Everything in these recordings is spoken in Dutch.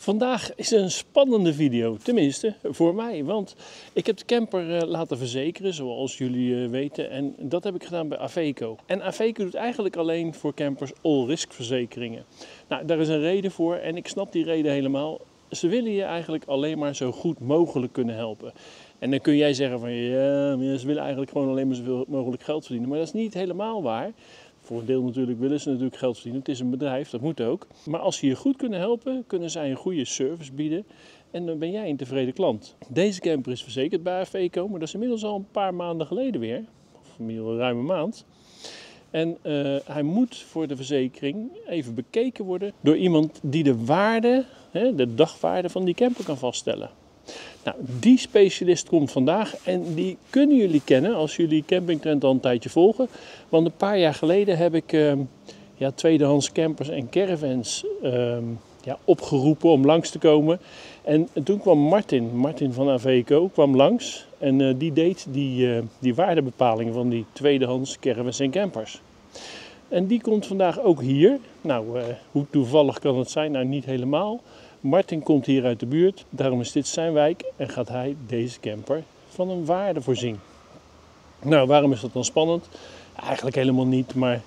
Vandaag is een spannende video, tenminste voor mij, want ik heb de camper laten verzekeren, zoals jullie weten, en dat heb ik gedaan bij Aveco. En Aveco doet eigenlijk alleen voor campers all-risk verzekeringen. Nou, daar is een reden voor en ik snap die reden helemaal. Ze willen je eigenlijk alleen maar zo goed mogelijk kunnen helpen. En dan kun jij zeggen van ja, ze willen eigenlijk gewoon alleen maar zoveel mogelijk geld verdienen, maar dat is niet helemaal waar. Voor een deel natuurlijk willen ze natuurlijk geld verdienen. Het is een bedrijf, dat moet ook. Maar als ze je goed kunnen helpen, kunnen zij een goede service bieden. En dan ben jij een tevreden klant. Deze camper is verzekerd bij Aveco, maar dat is inmiddels al een paar maanden geleden weer. Of inmiddels een ruime maand. En hij moet voor de verzekering even bekeken worden door iemand die de waarde, de dagwaarde van die camper kan vaststellen. Nou, die specialist komt vandaag en die kunnen jullie kennen als jullie Campingtrend al een tijdje volgen. Want een paar jaar geleden heb ik tweedehands campers en caravans opgeroepen om langs te komen. En toen kwam Martin van Aveco kwam langs en die deed die waardebepaling van die tweedehands caravans en campers. En die komt vandaag ook hier. Nou, hoe toevallig kan het zijn? Nou, niet helemaal. Martin komt hier uit de buurt, daarom is dit zijn wijk en gaat hij deze camper van een waarde voorzien. Nou, waarom is dat dan spannend? Eigenlijk helemaal niet, maar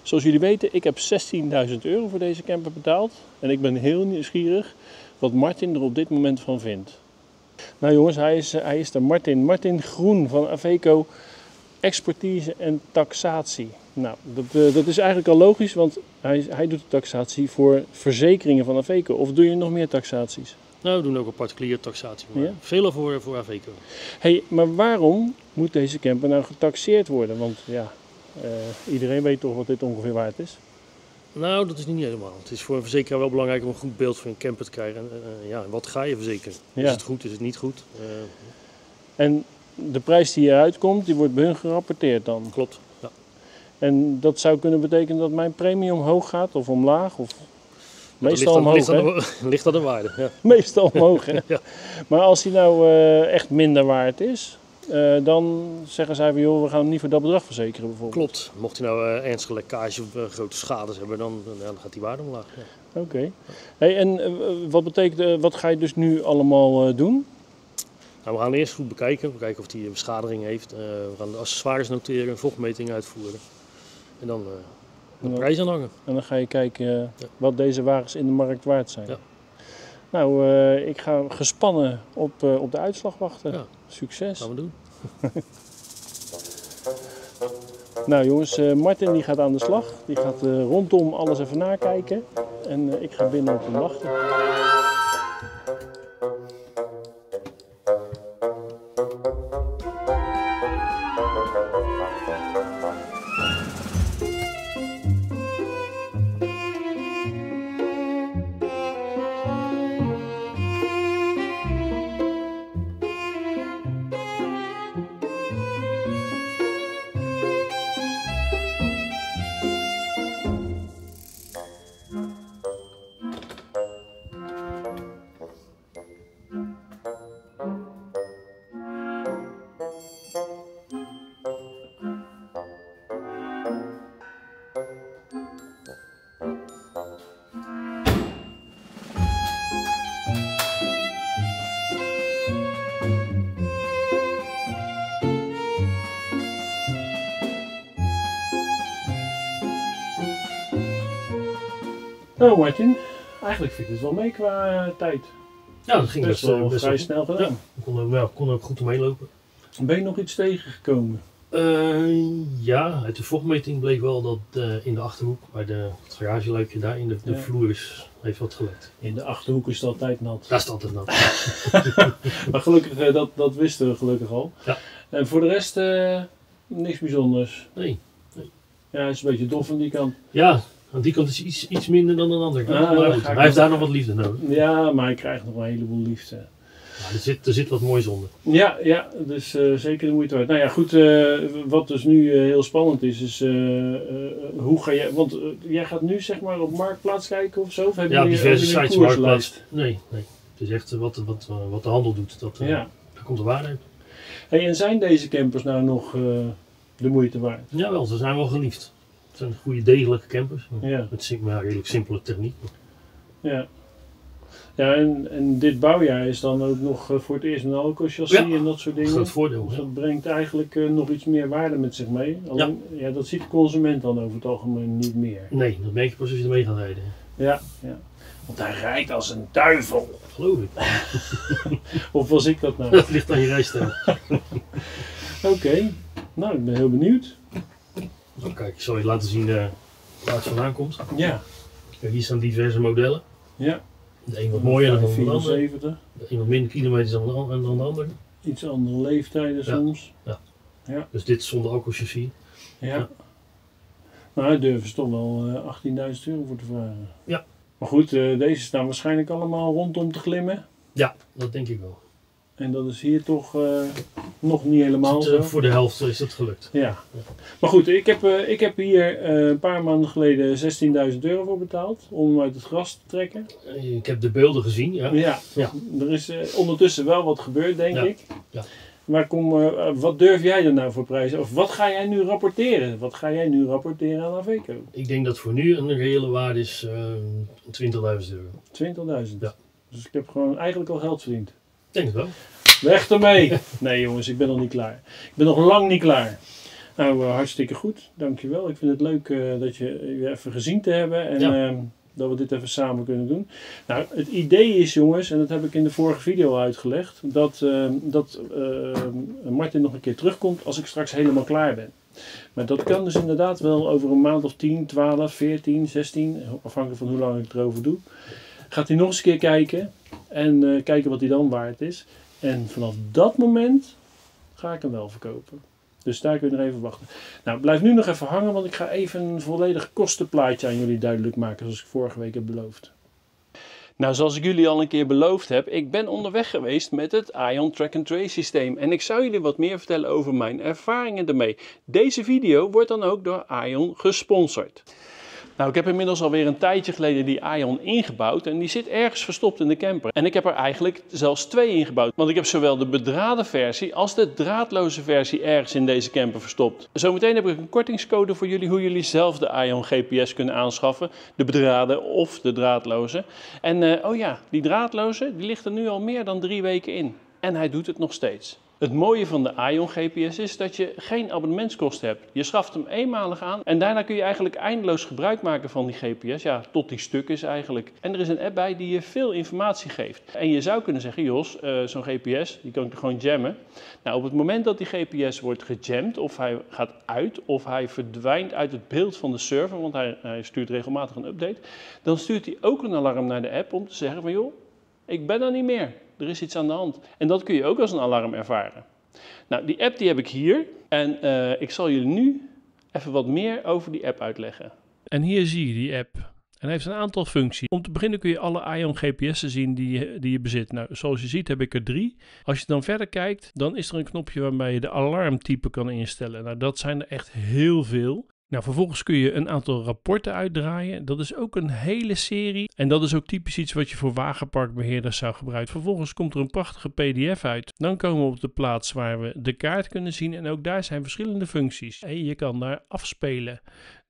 zoals jullie weten, ik heb €16.000 voor deze camper betaald. En ik ben heel nieuwsgierig wat Martin er op dit moment van vindt. Nou jongens, hij is er, Martin Groen van Aveco Expertise en Taxatie. Nou, dat is eigenlijk al logisch, want hij doet de taxatie voor verzekeringen van Aveco. Of doe je nog meer taxaties? Nou, we doen ook een particuliere taxatie, maar ja? Veel voor Aveco. Hey, maar waarom moet deze camper nou getaxeerd worden? Want ja, iedereen weet toch wat dit ongeveer waard is? Nou, dat is niet helemaal. Het is voor een verzekeraar wel belangrijk om een goed beeld van een camper te krijgen. En wat ga je verzekeren? Ja. Is het goed, is het niet goed? En de prijs die eruit komt, die wordt bij hun gerapporteerd dan? Klopt, ja. En dat zou kunnen betekenen dat mijn premie omhoog gaat of omlaag? Of meestal omhoog, ligt aan de waarde, ja. Meestal omhoog, hè? Ja. Maar als die nou echt minder waard is, dan zeggen zij van joh, we gaan hem niet voor dat bedrag verzekeren bijvoorbeeld. Klopt. Mocht hij nou ernstige lekkage of grote schades hebben, dan gaat die waarde omlaag. Ja. Oké. Hey, en wat ga je dus nu allemaal doen? Nou, we gaan eerst goed bekijken of hij een beschadiging heeft. We gaan de accessoires noteren, een vochtmeting uitvoeren. En dan de prijs aanhangen. En dan ga je kijken wat deze wagens in de markt waard zijn. Ja. Nou, ik ga gespannen op de uitslag wachten. Ja. Succes. Gaan we doen. Nou jongens, Martin die gaat aan de slag. Die gaat rondom alles even nakijken. En ik ga binnen op hem wachten. Nou Martin, eigenlijk vind ik het wel mee qua tijd. Ja, dat ging best wel vrij snel gedaan. Ja, we konden ook goed omheen lopen. Ben je nog iets tegengekomen? Ja, uit de vochtmeting bleek wel dat in de Achterhoek, bij het garageluikje daar, in de vloer heeft wat gelekt. In de Achterhoek is het altijd nat. Daar is het altijd nat. Maar gelukkig, dat wisten we gelukkig al. Ja. En voor de rest niks bijzonders? Nee. Ja, hij is een beetje dof aan die kant. Ja, aan die kant is iets minder dan aan de andere kant. Maar goed, hij heeft daar nog wat liefde nodig. Ja, maar hij krijgt nog een heleboel liefde. Ja, er zit wat moois onder. Ja, dus zeker de moeite waard. Nou ja, goed, wat dus nu heel spannend is hoe ga jij, want jij gaat nu zeg maar op Marktplaats kijken of zo? Of heb je diverse sites Marktplaats. Nee. Het is echt wat de handel doet, daar komt de waarde uit. Hey, en zijn deze campers nou nog de moeite waard? Jawel, ze zijn wel geliefd. Het zijn goede, degelijke campers. Ja. Met redelijk simpele techniek. Ja. Ja, en dit bouwjaar is dan ook nog voor het eerst een alcoholchassis en dat soort dingen. Dat is het voordeel. Dus dat brengt eigenlijk nog iets meer waarde met zich mee. Alleen, ja, dat ziet de consument dan over het algemeen niet meer. Nee, dat merk je pas als je ermee gaat rijden. Ja, ja. Want hij rijdt als een duivel. Geloof ik. Of was ik dat nou? Dat ligt aan je rijstijl. Oké, nou ik ben heel benieuwd. Nou, kijk, ik zal je laten zien waar het vandaan komt. Ja. Kijk, hier staan diverse modellen. Ja. De een wat mooier dan de andere. 74. De een wat minder kilometers dan de andere. Iets andere leeftijden soms. Ja. Ja. Dus dit zonder alcoholchassis. Ja. Nou, daar durven ze toch wel 18.000 euro voor te vragen. Ja. Maar goed, deze staan waarschijnlijk allemaal rondom te glimmen. Ja, dat denk ik wel. En dat is hier toch nog niet helemaal zo. Voor de helft is dat gelukt. Ja. Maar goed, ik heb hier een paar maanden geleden 16.000 euro voor betaald om hem uit het gras te trekken. Ik heb de beelden gezien, ja. Ja, er is ondertussen wel wat gebeurd, denk ik. Ja. Maar wat durf jij er nou voor prijzen? Of wat ga jij nu rapporteren? Wat ga jij nu rapporteren aan Aveco? Ik denk dat voor nu een reële waarde is 20.000 euro. 20.000? Ja. Dus ik heb gewoon eigenlijk al geld verdiend. Ik denk het wel. Weg ermee! Nee jongens, ik ben nog niet klaar. Ik ben nog lang niet klaar. Nou, hartstikke goed. Dankjewel. Ik vind het leuk dat je even gezien te hebben. En dat we dit even samen kunnen doen. Nou, het idee is jongens, en dat heb ik in de vorige video uitgelegd. Dat Martin nog een keer terugkomt als ik straks helemaal klaar ben. Maar dat kan dus inderdaad wel over een maand of 10, 12, 14, 16. Afhankelijk van hoe lang ik het erover doe. Gaat hij nog eens een keer kijken. En kijken wat hij dan waard is. En vanaf dat moment ga ik hem wel verkopen. Dus daar kun je nog even wachten. Nou, blijf nu nog even hangen, want ik ga even een volledig kostenplaatje aan jullie duidelijk maken, zoals ik vorige week heb beloofd. Nou, zoals ik jullie al een keer beloofd heb, ik ben onderweg geweest met het Ion Track and Trace systeem. En ik zou jullie wat meer vertellen over mijn ervaringen ermee. Deze video wordt dan ook door Ion gesponsord. Nou, ik heb inmiddels alweer een tijdje geleden die Ion ingebouwd en die zit ergens verstopt in de camper. En ik heb er eigenlijk zelfs 2 ingebouwd, want ik heb zowel de bedraden versie als de draadloze versie ergens in deze camper verstopt. Zometeen heb ik een kortingscode voor jullie hoe jullie zelf de Ion GPS kunnen aanschaffen, de bedraden of de draadloze. En oh ja, die draadloze die ligt er nu al meer dan 3 weken in en hij doet het nog steeds. Het mooie van de Ion GPS is dat je geen abonnementskosten hebt. Je schaft hem eenmalig aan en daarna kun je eigenlijk eindeloos gebruik maken van die GPS. Ja, tot die stuk is eigenlijk. En er is een app bij die je veel informatie geeft. En je zou kunnen zeggen, Jos, zo'n GPS, die kan ik er gewoon jammen. Nou, op het moment dat die GPS wordt gejamd, of hij gaat uit, of hij verdwijnt uit het beeld van de server, want hij stuurt regelmatig een update, dan stuurt hij ook een alarm naar de app om te zeggen van, joh, ik ben er niet meer. Er is iets aan de hand. En dat kun je ook als een alarm ervaren. Nou, die app die heb ik hier. En ik zal jullie nu even wat meer over die app uitleggen. En hier zie je die app. En hij heeft een aantal functies. Om te beginnen kun je alle Ion GPS'en zien die je bezit. Nou, zoals je ziet heb ik er 3. Als je dan verder kijkt, dan is er een knopje waarbij je de alarmtype kan instellen. Nou, dat zijn er echt heel veel. Nou, vervolgens kun je een aantal rapporten uitdraaien. Dat is ook een hele serie. En dat is ook typisch iets wat je voor wagenparkbeheerders zou gebruiken. Vervolgens komt er een prachtige PDF uit. Dan komen we op de plaats waar we de kaart kunnen zien. En ook daar zijn verschillende functies. En je kan daar afspelen.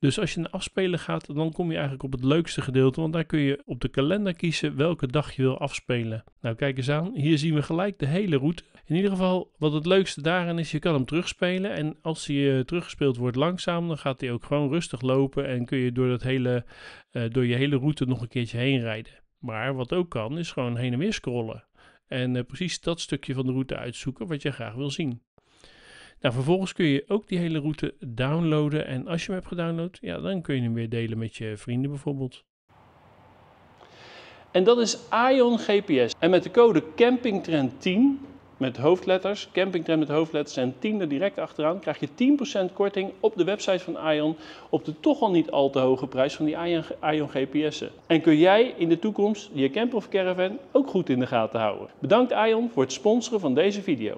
Dus als je naar afspelen gaat, dan kom je eigenlijk op het leukste gedeelte. Want daar kun je op de kalender kiezen welke dag je wil afspelen. Nou, kijk eens aan. Hier zien we gelijk de hele route. In ieder geval, wat het leukste daarin is, je kan hem terugspelen. En als hij teruggespeeld wordt langzaam, dan gaat hij ook gewoon rustig lopen. En kun je door je hele route nog een keertje heen rijden. Maar wat ook kan, is gewoon heen en weer scrollen. En precies dat stukje van de route uitzoeken wat je graag wil zien. Nou, vervolgens kun je ook die hele route downloaden. En als je hem hebt gedownload, ja, dan kun je hem weer delen met je vrienden bijvoorbeeld. En dat is Ion GPS. En met de code CampingTrend10 met hoofdletters, CampingTrend met hoofdletters en 10 er direct achteraan, krijg je 10% korting op de website van Ion op de toch al niet al te hoge prijs van die Ion GPS'en. En kun jij in de toekomst je camper of caravan ook goed in de gaten houden. Bedankt Ion voor het sponsoren van deze video.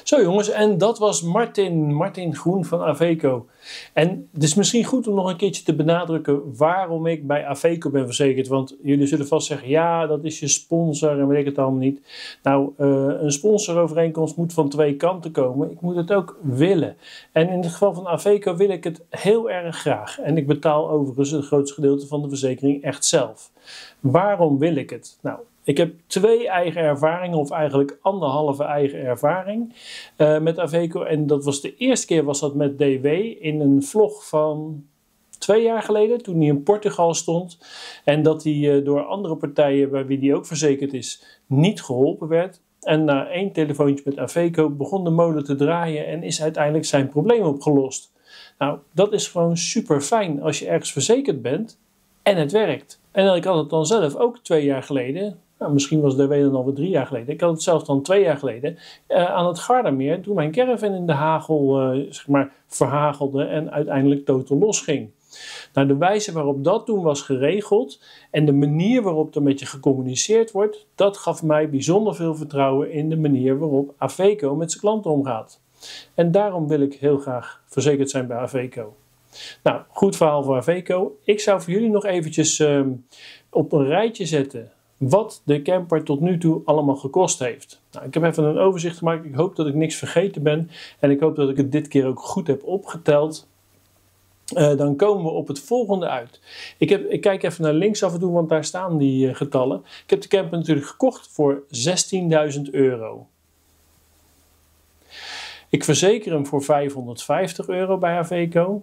Zo jongens, en dat was Martin Groen van Aveco. En het is misschien goed om nog een keertje te benadrukken waarom ik bij Aveco ben verzekerd. Want jullie zullen vast zeggen, ja, dat is je sponsor en weet ik het allemaal niet. Nou, een sponsorovereenkomst moet van 2 kanten komen. Ik moet het ook willen. En in het geval van Aveco wil ik het heel erg graag. En ik betaal overigens het grootste gedeelte van de verzekering echt zelf. Waarom wil ik het? Nou, ik heb 2 eigen ervaringen, of eigenlijk 1,5 eigen ervaring met Aveco. En dat was de eerste keer was dat met DW in een vlog van 2 jaar geleden, toen hij in Portugal stond. En dat hij door andere partijen, bij wie hij ook verzekerd is, niet geholpen werd. En na 1 telefoontje met Aveco begon de molen te draaien en is uiteindelijk zijn probleem opgelost. Nou, dat is gewoon super fijn als je ergens verzekerd bent en het werkt. En ik had het dan zelf ook 2 jaar geleden, nou, misschien was DW dan alweer 3 jaar geleden. Ik had het zelfs dan 2 jaar geleden aan het Gardameer, toen mijn caravan in de hagel verhagelde en uiteindelijk totaal losging. Nou, de wijze waarop dat toen was geregeld en de manier waarop er met je gecommuniceerd wordt, dat gaf mij bijzonder veel vertrouwen in de manier waarop Aveco met zijn klanten omgaat. En daarom wil ik heel graag verzekerd zijn bij Aveco. Nou, goed verhaal voor Aveco. Ik zou voor jullie nog eventjes op een rijtje zetten wat de camper tot nu toe allemaal gekost heeft. Nou, ik heb even een overzicht gemaakt. Ik hoop dat ik niks vergeten ben en ik hoop dat ik het dit keer ook goed heb opgeteld. Dan komen we op het volgende uit. Ik kijk even naar links af en toe, want daar staan die getallen. Ik heb de camper natuurlijk gekocht voor €16.000. Ik verzeker hem voor €550 bij Aveco.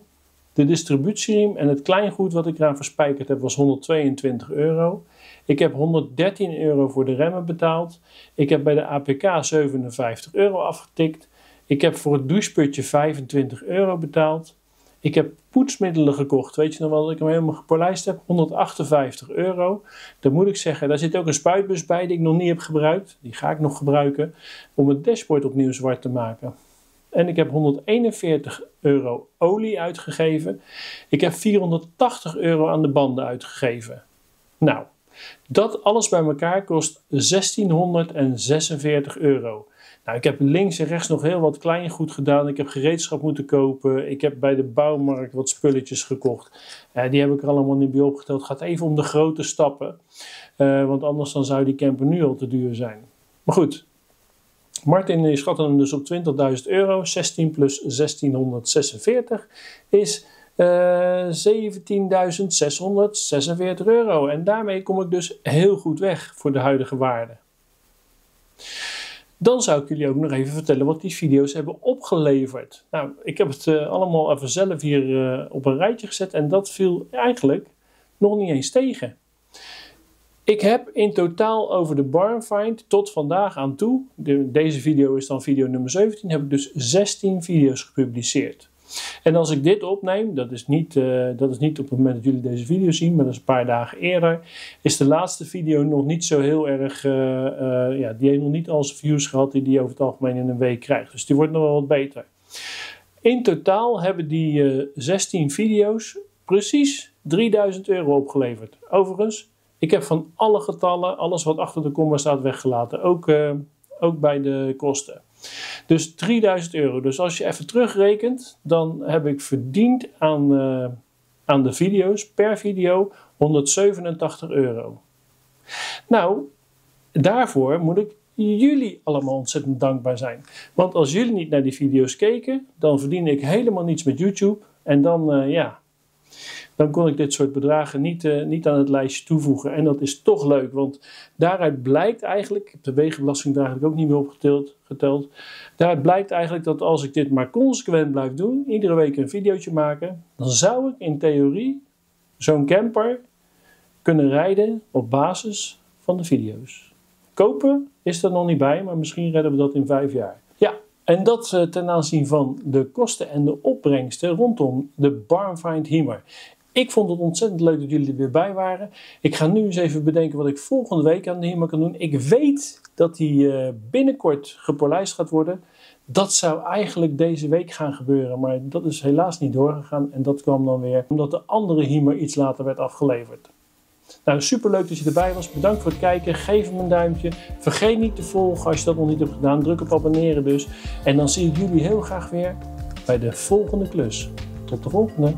De distributieriem en het kleingoed wat ik eraan verspijkerd heb was €122. Ik heb €113 voor de remmen betaald. Ik heb bij de APK €57 afgetikt. Ik heb voor het doucheputje €25 betaald. Ik heb poetsmiddelen gekocht. Weet je nog wel dat ik hem helemaal gepolijst heb? €158. Dan moet ik zeggen, daar zit ook een spuitbus bij die ik nog niet heb gebruikt. Die ga ik nog gebruiken om het dashboard opnieuw zwart te maken. En ik heb €141 olie uitgegeven. Ik heb €480 aan de banden uitgegeven. Nou, dat alles bij elkaar kost €1646. Nou, ik heb links en rechts nog heel wat kleingoed gedaan. Ik heb gereedschap moeten kopen. Ik heb bij de bouwmarkt wat spulletjes gekocht. Die heb ik er allemaal niet bij opgeteld. Het gaat even om de grote stappen. Want anders dan zou die camper nu al te duur zijn. Maar goed. Martin schatte hem dus op €20.000. 16 plus 1646 is €17.646. En daarmee kom ik dus heel goed weg voor de huidige waarde. Dan zou ik jullie ook nog even vertellen wat die video's hebben opgeleverd. Nou, ik heb het allemaal even zelf hier op een rijtje gezet en dat viel eigenlijk nog niet eens tegen. Ik heb in totaal over de Barnfind tot vandaag aan toe, deze video is dan video nummer 17, heb ik dus 16 video's gepubliceerd. En als ik dit opneem, dat is niet op het moment dat jullie deze video zien, maar dat is een paar dagen eerder, is de laatste video nog niet zo heel erg, die heeft nog niet al zijn views gehad die over het algemeen in een week krijgt. Dus die wordt nog wel wat beter. In totaal hebben die 16 video's precies €3000 opgeleverd. Overigens, ik heb van alle getallen, alles wat achter de komma staat weggelaten, ook bij de kosten. Dus €3000. Dus als je even terugrekent, dan heb ik verdiend aan de video's, per video, €187. Nou, daarvoor moet ik jullie allemaal ontzettend dankbaar zijn. Want als jullie niet naar die video's keken, dan verdien ik helemaal niets met YouTube. En dan kon ik dit soort bedragen niet aan het lijstje toevoegen. En dat is toch leuk, want daaruit blijkt eigenlijk, ik heb de wegenbelasting daar eigenlijk ook niet meer opgeteld. Daaruit blijkt eigenlijk dat als ik dit maar consequent blijf doen, iedere week een videootje maken, dan zou ik in theorie zo'n camper kunnen rijden op basis van de video's. Kopen is er nog niet bij, maar misschien redden we dat in 5 jaar. Ja, en dat ten aanzien van de kosten en de opbrengsten rondom de Barnfind Hymer. Ik vond het ontzettend leuk dat jullie er weer bij waren. Ik ga nu eens even bedenken wat ik volgende week aan de Hymer kan doen. Ik weet dat die binnenkort gepolijst gaat worden. Dat zou eigenlijk deze week gaan gebeuren, maar dat is helaas niet doorgegaan. En dat kwam dan weer omdat de andere Hymer iets later werd afgeleverd. Nou, superleuk dat je erbij was. Bedankt voor het kijken. Geef hem een duimpje. Vergeet niet te volgen als je dat nog niet hebt gedaan. Druk op abonneren dus. En dan zie ik jullie heel graag weer bij de volgende klus. Tot de volgende.